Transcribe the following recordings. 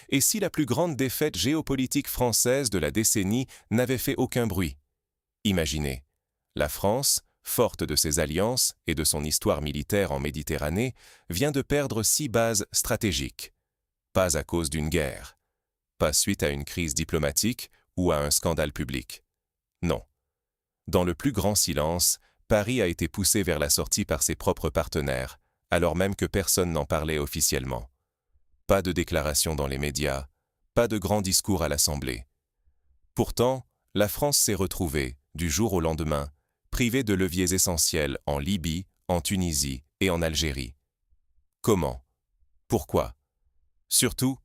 Et si la plus grande défaite géopolitique française de la décennie n'avait fait aucun bruit? Imaginez, la France, forte de ses alliances et de son histoire militaire en Méditerranée, vient de perdre 6 bases stratégiques. Pas à cause d'une guerre, pas suite à une crise diplomatique ou à un scandale public. Non. Dans le plus grand silence, Paris a été poussé vers la sortie par ses propres partenaires, alors même que personne n'en parlait officiellement. Pas de déclaration dans les médias, pas de grands discours à l'Assemblée. Pourtant, la France s'est retrouvée, du jour au lendemain, privée de leviers essentiels en Libye, en Tunisie et en Algérie. Comment? Pourquoi? Surtout,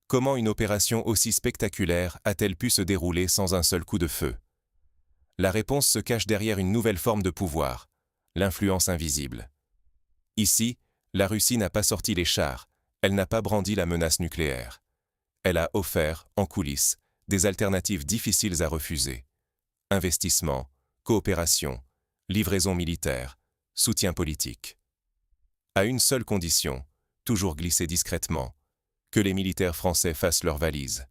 comment une opération aussi spectaculaire a-t-elle pu se dérouler sans un seul coup de feu? La réponse se cache derrière une nouvelle forme de pouvoir, l'influence invisible. Ici, la Russie n'a pas sorti les chars, elle n'a pas brandi la menace nucléaire. Elle a offert, en coulisses, des alternatives difficiles à refuser. Investissement, coopération, livraison militaire, soutien politique. À une seule condition, toujours glisser discrètement, que les militaires français fassent leurs valises.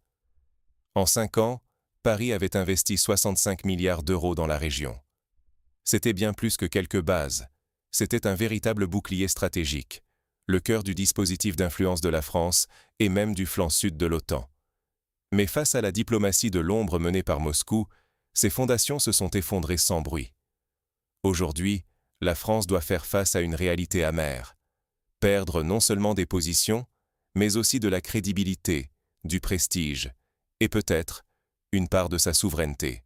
En 5 ans, Paris avait investi 65 milliards d'euros dans la région. C'était bien plus que quelques bases, c'était un véritable bouclier stratégique, le cœur du dispositif d'influence de la France et même du flanc sud de l'OTAN. Mais face à la diplomatie de l'ombre menée par Moscou, ses fondations se sont effondrées sans bruit. Aujourd'hui, la France doit faire face à une réalité amère, perdre non seulement des positions, mais aussi de la crédibilité, du prestige, et peut-être une part de sa souveraineté.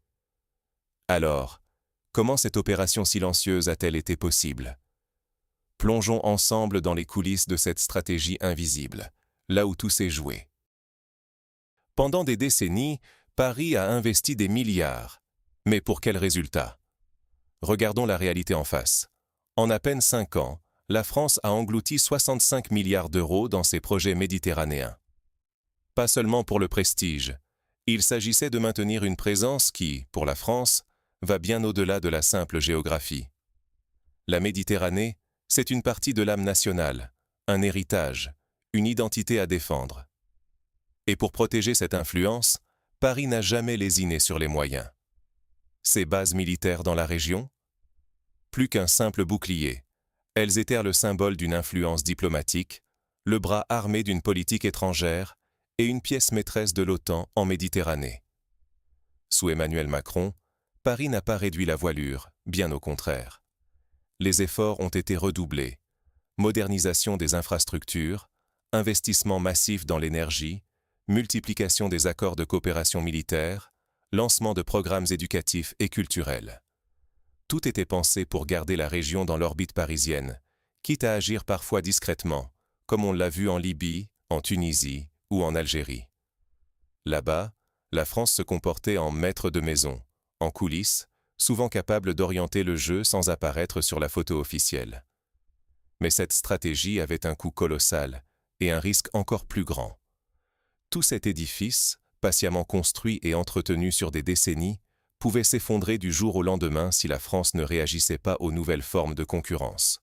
Alors, comment cette opération silencieuse a-t-elle été possible? Plongeons ensemble dans les coulisses de cette stratégie invisible, là où tout s'est joué. Pendant des décennies, Paris a investi des milliards. Mais pour quel résultat? Regardons la réalité en face. En à peine 5 ans, la France a englouti 65 milliards d'euros dans ses projets méditerranéens. Pas seulement pour le prestige, il s'agissait de maintenir une présence qui, pour la France, va bien au-delà de la simple géographie. La Méditerranée, c'est une partie de l'âme nationale, un héritage, une identité à défendre. Et pour protéger cette influence, Paris n'a jamais lésiné sur les moyens. Ses bases militaires dans la région? Plus qu'un simple bouclier, elles étaient le symbole d'une influence diplomatique, le bras armé d'une politique étrangère et une pièce maîtresse de l'OTAN en Méditerranée. Sous Emmanuel Macron, Paris n'a pas réduit la voilure, bien au contraire. Les efforts ont été redoublés. Modernisation des infrastructures, investissement massif dans l'énergie, multiplication des accords de coopération militaire, lancement de programmes éducatifs et culturels. Tout était pensé pour garder la région dans l'orbite parisienne, quitte à agir parfois discrètement, comme on l'a vu en Libye, en Tunisie ou en Algérie. Là-bas, la France se comportait en maître de maison, en coulisses, souvent capable d'orienter le jeu sans apparaître sur la photo officielle. Mais cette stratégie avait un coût colossal et un risque encore plus grand. Tout cet édifice, patiemment construit et entretenu sur des décennies, pouvait s'effondrer du jour au lendemain si la France ne réagissait pas aux nouvelles formes de concurrence.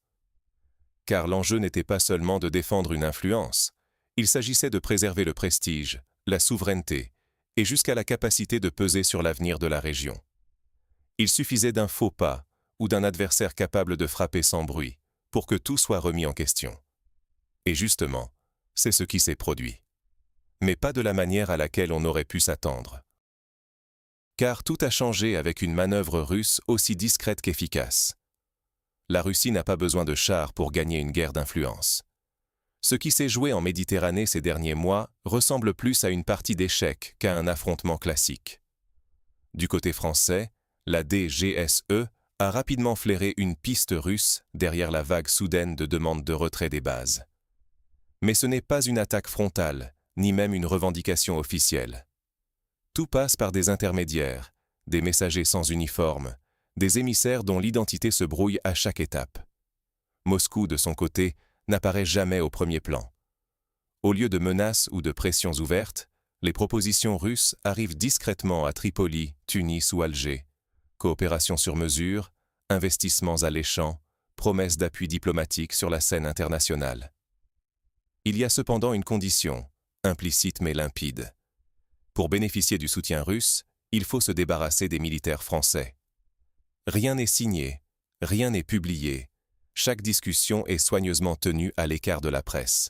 Car l'enjeu n'était pas seulement de défendre une influence, il s'agissait de préserver le prestige, la souveraineté et jusqu'à la capacité de peser sur l'avenir de la région. Il suffisait d'un faux pas ou d'un adversaire capable de frapper sans bruit pour que tout soit remis en question. Et justement, c'est ce qui s'est produit. Mais pas de la manière à laquelle on aurait pu s'attendre. Car tout a changé avec une manœuvre russe aussi discrète qu'efficace. La Russie n'a pas besoin de chars pour gagner une guerre d'influence. Ce qui s'est joué en Méditerranée ces derniers mois ressemble plus à une partie d'échecs qu'à un affrontement classique. Du côté français, la DGSE a rapidement flairé une piste russe derrière la vague soudaine de demandes de retrait des bases. Mais ce n'est pas une attaque frontale, ni même une revendication officielle. Tout passe par des intermédiaires, des messagers sans uniforme, des émissaires dont l'identité se brouille à chaque étape. Moscou, de son côté, n'apparaît jamais au premier plan. Au lieu de menaces ou de pressions ouvertes, les propositions russes arrivent discrètement à Tripoli, Tunis ou Alger. Coopération sur mesure, investissements alléchants, promesses d'appui diplomatique sur la scène internationale. Il y a cependant une condition, implicite mais limpide. Pour bénéficier du soutien russe, il faut se débarrasser des militaires français. Rien n'est signé, rien n'est publié, chaque discussion est soigneusement tenue à l'écart de la presse.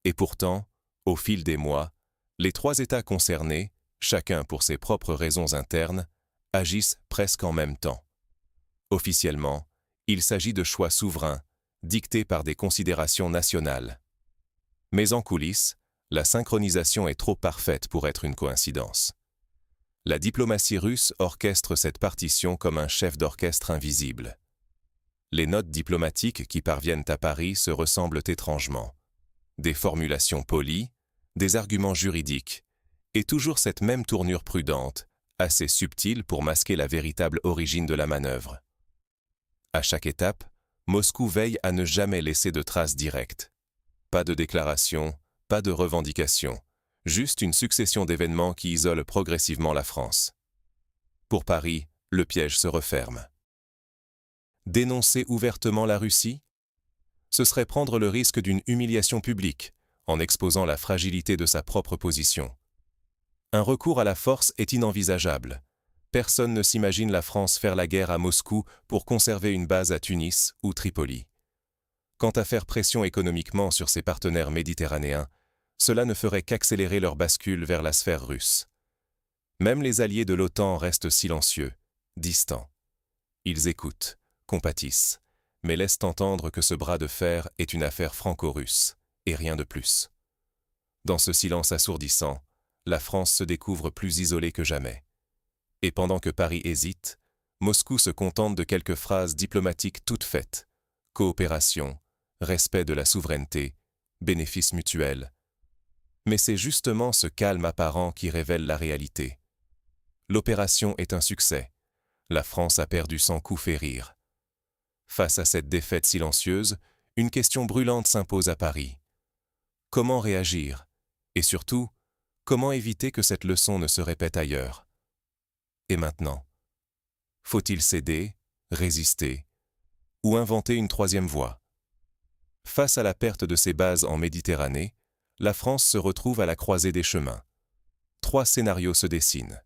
Et pourtant, au fil des mois, les trois États concernés, chacun pour ses propres raisons internes, agissent presque en même temps. Officiellement, il s'agit de choix souverains, dictés par des considérations nationales. Mais en coulisses, la synchronisation est trop parfaite pour être une coïncidence. La diplomatie russe orchestre cette partition comme un chef d'orchestre invisible. Les notes diplomatiques qui parviennent à Paris se ressemblent étrangement. Des formulations polies, des arguments juridiques, et toujours cette même tournure prudente, assez subtile pour masquer la véritable origine de la manœuvre. À chaque étape, Moscou veille à ne jamais laisser de traces directes. Pas de déclaration, pas de revendication, juste une succession d'événements qui isolent progressivement la France. Pour Paris, le piège se referme. Dénoncer ouvertement la Russie ? Ce serait prendre le risque d'une humiliation publique, en exposant la fragilité de sa propre position. Un recours à la force est inenvisageable. Personne ne s'imagine la France faire la guerre à Moscou pour conserver une base à Tunis ou Tripoli. Quant à faire pression économiquement sur ses partenaires méditerranéens, cela ne ferait qu'accélérer leur bascule vers la sphère russe. Même les alliés de l'OTAN restent silencieux, distants. Ils écoutent, compatissent, mais laissent entendre que ce bras de fer est une affaire franco-russe, et rien de plus. Dans ce silence assourdissant, la France se découvre plus isolée que jamais. Et pendant que Paris hésite, Moscou se contente de quelques phrases diplomatiques toutes faites. Coopération, respect de la souveraineté, bénéfice mutuel. Mais c'est justement ce calme apparent qui révèle la réalité. L'opération est un succès. La France a perdu sans coup férir. Face à cette défaite silencieuse, une question brûlante s'impose à Paris. Comment réagir? Et surtout, comment éviter que cette leçon ne se répète ailleurs? Et maintenant? Faut-il céder, résister, ou inventer une troisième voie? Face à la perte de ses bases en Méditerranée, la France se retrouve à la croisée des chemins. 3 scénarios se dessinent.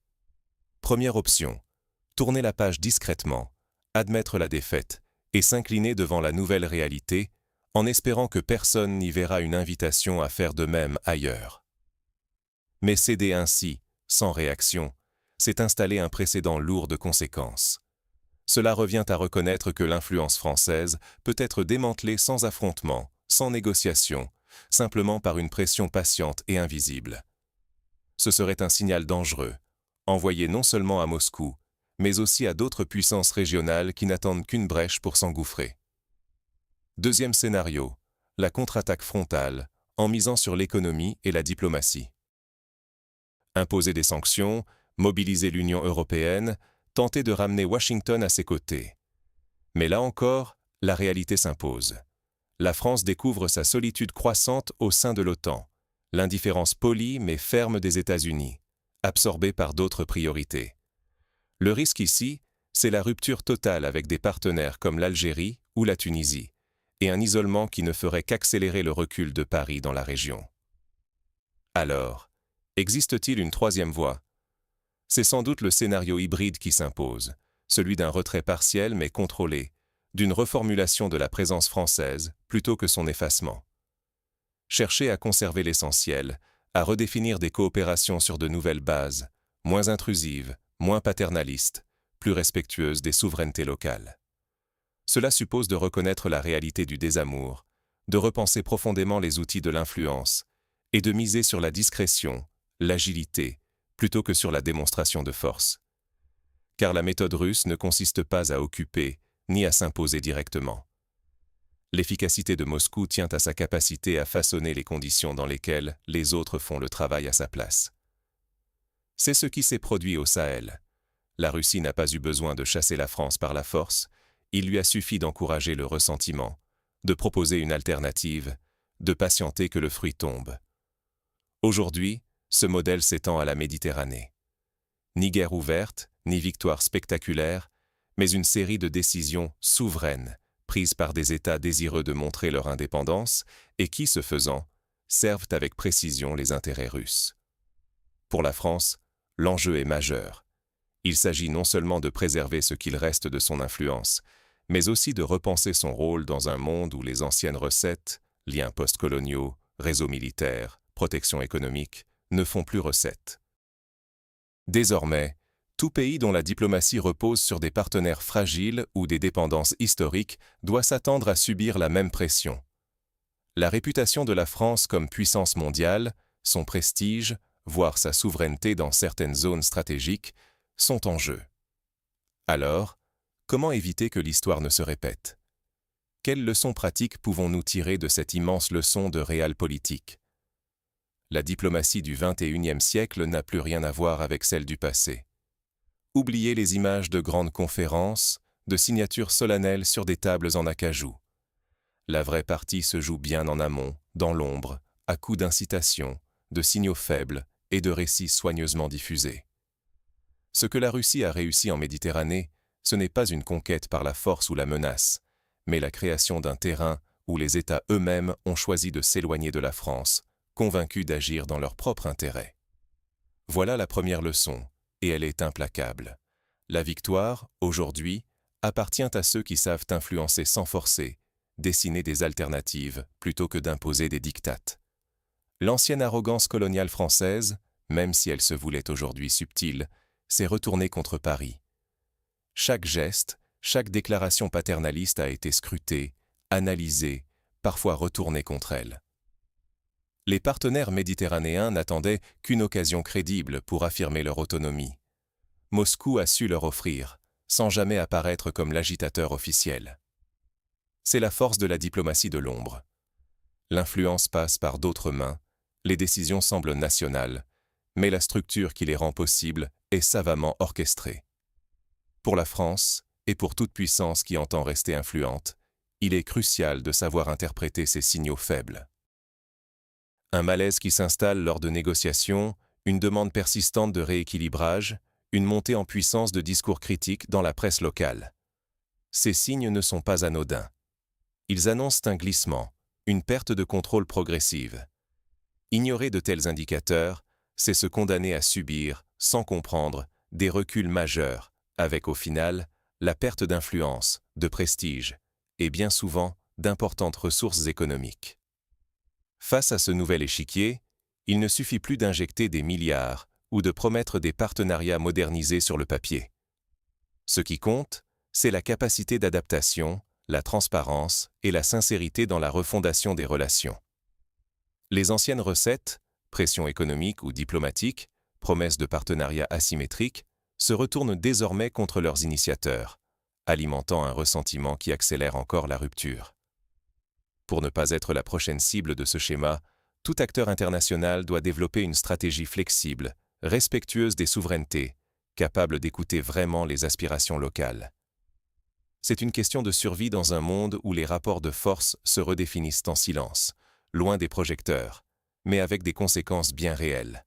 Première option, tourner la page discrètement, admettre la défaite et s'incliner devant la nouvelle réalité, en espérant que personne n'y verra une invitation à faire de même ailleurs. Mais céder ainsi, sans réaction, c'est installer un précédent lourd de conséquences. Cela revient à reconnaître que l'influence française peut être démantelée sans affrontement, sans négociation, simplement par une pression patiente et invisible. Ce serait un signal dangereux, envoyé non seulement à Moscou, mais aussi à d'autres puissances régionales qui n'attendent qu'une brèche pour s'engouffrer. Deuxième scénario, la contre-attaque frontale, en misant sur l'économie et la diplomatie. Imposer des sanctions, mobiliser l'Union européenne, tenter de ramener Washington à ses côtés. Mais là encore, la réalité s'impose. La France découvre sa solitude croissante au sein de l'OTAN, l'indifférence polie mais ferme des États-Unis, absorbée par d'autres priorités. Le risque ici, c'est la rupture totale avec des partenaires comme l'Algérie ou la Tunisie, et un isolement qui ne ferait qu'accélérer le recul de Paris dans la région. Alors, existe-t-il une troisième voie? C'est sans doute le scénario hybride qui s'impose, celui d'un retrait partiel mais contrôlé, d'une reformulation de la présence française plutôt que son effacement. Chercher à conserver l'essentiel, à redéfinir des coopérations sur de nouvelles bases, moins intrusives, moins paternalistes, plus respectueuses des souverainetés locales. Cela suppose de reconnaître la réalité du désamour, de repenser profondément les outils de l'influence et de miser sur la discrétion, l'agilité, plutôt que sur la démonstration de force. Car la méthode russe ne consiste pas à occuper, ni à s'imposer directement. L'efficacité de Moscou tient à sa capacité à façonner les conditions dans lesquelles les autres font le travail à sa place. C'est ce qui s'est produit au Sahel. La Russie n'a pas eu besoin de chasser la France par la force, il lui a suffi d'encourager le ressentiment, de proposer une alternative, de patienter que le fruit tombe. Aujourd'hui, ce modèle s'étend à la Méditerranée. Ni guerre ouverte, ni victoire spectaculaire, mais une série de décisions souveraines, prises par des États désireux de montrer leur indépendance et qui, ce faisant, servent avec précision les intérêts russes. Pour la France, l'enjeu est majeur. Il s'agit non seulement de préserver ce qu'il reste de son influence, mais aussi de repenser son rôle dans un monde où les anciennes recettes, liens postcoloniaux, réseaux militaires, protection économique, ne font plus recette. Désormais, tout pays dont la diplomatie repose sur des partenaires fragiles ou des dépendances historiques doit s'attendre à subir la même pression. La réputation de la France comme puissance mondiale, son prestige, voire sa souveraineté dans certaines zones stratégiques, sont en jeu. Alors, comment éviter que l'histoire ne se répète? Quelles leçons pratiques pouvons-nous tirer de cette immense leçon de realpolitik? La diplomatie du XXIe siècle n'a plus rien à voir avec celle du passé. Oubliez les images de grandes conférences, de signatures solennelles sur des tables en acajou. La vraie partie se joue bien en amont, dans l'ombre, à coups d'incitations, de signaux faibles et de récits soigneusement diffusés. Ce que la Russie a réussi en Méditerranée, ce n'est pas une conquête par la force ou la menace, mais la création d'un terrain où les États eux-mêmes ont choisi de s'éloigner de la France, convaincus d'agir dans leur propre intérêt. Voilà la première leçon, et elle est implacable. La victoire, aujourd'hui, appartient à ceux qui savent influencer sans forcer, dessiner des alternatives plutôt que d'imposer des diktats. L'ancienne arrogance coloniale française, même si elle se voulait aujourd'hui subtile, s'est retournée contre Paris. Chaque geste, chaque déclaration paternaliste a été scrutée, analysée, parfois retournée contre elle. Les partenaires méditerranéens n'attendaient qu'une occasion crédible pour affirmer leur autonomie. Moscou a su leur offrir, sans jamais apparaître comme l'agitateur officiel. C'est la force de la diplomatie de l'ombre. L'influence passe par d'autres mains, les décisions semblent nationales, mais la structure qui les rend possibles est savamment orchestrée. Pour la France, et pour toute puissance qui entend rester influente, il est crucial de savoir interpréter ces signaux faibles. Un malaise qui s'installe lors de négociations, une demande persistante de rééquilibrage, une montée en puissance de discours critiques dans la presse locale. Ces signes ne sont pas anodins. Ils annoncent un glissement, une perte de contrôle progressive. Ignorer de tels indicateurs, c'est se condamner à subir, sans comprendre, des reculs majeurs, avec au final, la perte d'influence, de prestige, et bien souvent, d'importantes ressources économiques. Face à ce nouvel échiquier, il ne suffit plus d'injecter des milliards ou de promettre des partenariats modernisés sur le papier. Ce qui compte, c'est la capacité d'adaptation, la transparence et la sincérité dans la refondation des relations. Les anciennes recettes, pression économique ou diplomatique, promesses de partenariats asymétriques, se retournent désormais contre leurs initiateurs, alimentant un ressentiment qui accélère encore la rupture. Pour ne pas être la prochaine cible de ce schéma, tout acteur international doit développer une stratégie flexible, respectueuse des souverainetés, capable d'écouter vraiment les aspirations locales. C'est une question de survie dans un monde où les rapports de force se redéfinissent en silence, loin des projecteurs, mais avec des conséquences bien réelles.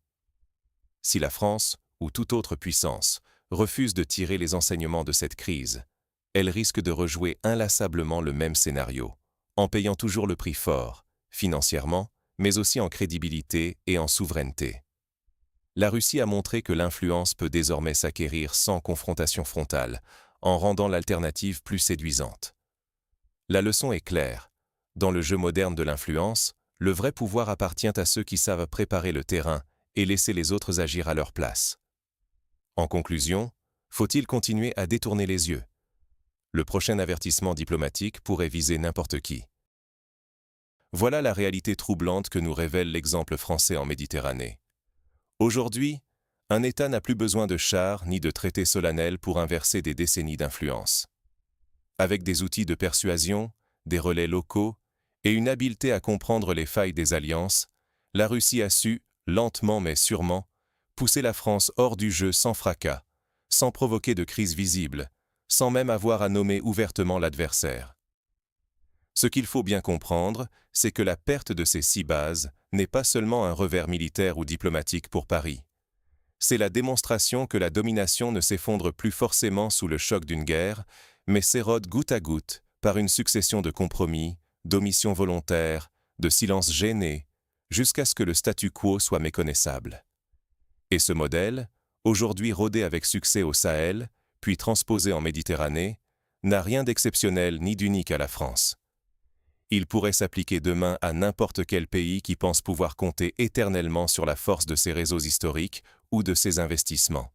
Si la France, ou toute autre puissance, refuse de tirer les enseignements de cette crise, elle risque de rejouer inlassablement le même scénario, en payant toujours le prix fort, financièrement, mais aussi en crédibilité et en souveraineté. La Russie a montré que l'influence peut désormais s'acquérir sans confrontation frontale, en rendant l'alternative plus séduisante. La leçon est claire. Dans le jeu moderne de l'influence, le vrai pouvoir appartient à ceux qui savent préparer le terrain et laisser les autres agir à leur place. En conclusion, faut-il continuer à détourner les yeux? Le prochain avertissement diplomatique pourrait viser n'importe qui. Voilà la réalité troublante que nous révèle l'exemple français en Méditerranée. Aujourd'hui, un État n'a plus besoin de chars ni de traités solennels pour inverser des décennies d'influence. Avec des outils de persuasion, des relais locaux et une habileté à comprendre les failles des alliances, la Russie a su, lentement mais sûrement, pousser la France hors du jeu sans fracas, sans provoquer de crise visible, sans même avoir à nommer ouvertement l'adversaire. Ce qu'il faut bien comprendre, c'est que la perte de ces 6 bases n'est pas seulement un revers militaire ou diplomatique pour Paris. C'est la démonstration que la domination ne s'effondre plus forcément sous le choc d'une guerre, mais s'érode goutte à goutte par une succession de compromis, d'omissions volontaires, de silences gênés, jusqu'à ce que le statu quo soit méconnaissable. Et ce modèle, aujourd'hui rodé avec succès au Sahel, puis transposé en Méditerranée, n'a rien d'exceptionnel ni d'unique à la France. Il pourrait s'appliquer demain à n'importe quel pays qui pense pouvoir compter éternellement sur la force de ses réseaux historiques ou de ses investissements.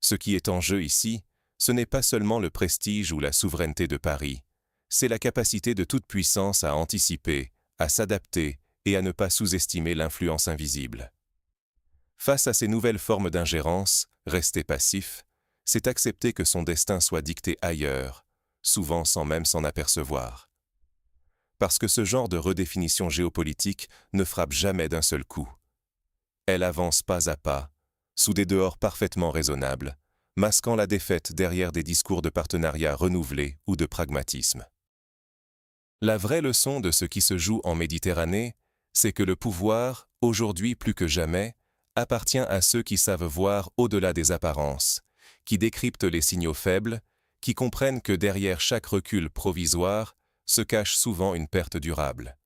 Ce qui est en jeu ici, ce n'est pas seulement le prestige ou la souveraineté de Paris, c'est la capacité de toute puissance à anticiper, à s'adapter et à ne pas sous-estimer l'influence invisible. Face à ces nouvelles formes d'ingérence, rester passif, c'est accepter que son destin soit dicté ailleurs, souvent sans même s'en apercevoir. Parce que ce genre de redéfinition géopolitique ne frappe jamais d'un seul coup. Elle avance pas à pas, sous des dehors parfaitement raisonnables, masquant la défaite derrière des discours de partenariat renouvelés ou de pragmatisme. La vraie leçon de ce qui se joue en Méditerranée, c'est que le pouvoir, aujourd'hui plus que jamais, appartient à ceux qui savent voir au-delà des apparences, qui décryptent les signaux faibles, qui comprennent que derrière chaque recul provisoire se cache souvent une perte durable.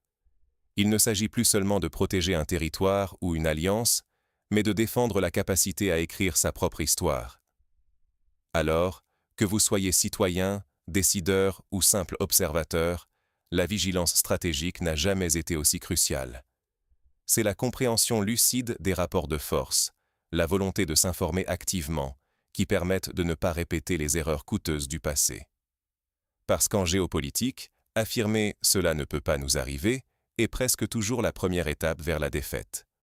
Il ne s'agit plus seulement de protéger un territoire ou une alliance, mais de défendre la capacité à écrire sa propre histoire. Alors, que vous soyez citoyen, décideur ou simple observateur, la vigilance stratégique n'a jamais été aussi cruciale. C'est la compréhension lucide des rapports de force, la volonté de s'informer activement, qui permettent de ne pas répéter les erreurs coûteuses du passé. Parce qu'en géopolitique, affirmer « cela ne peut pas nous arriver » est presque toujours la première étape vers la défaite.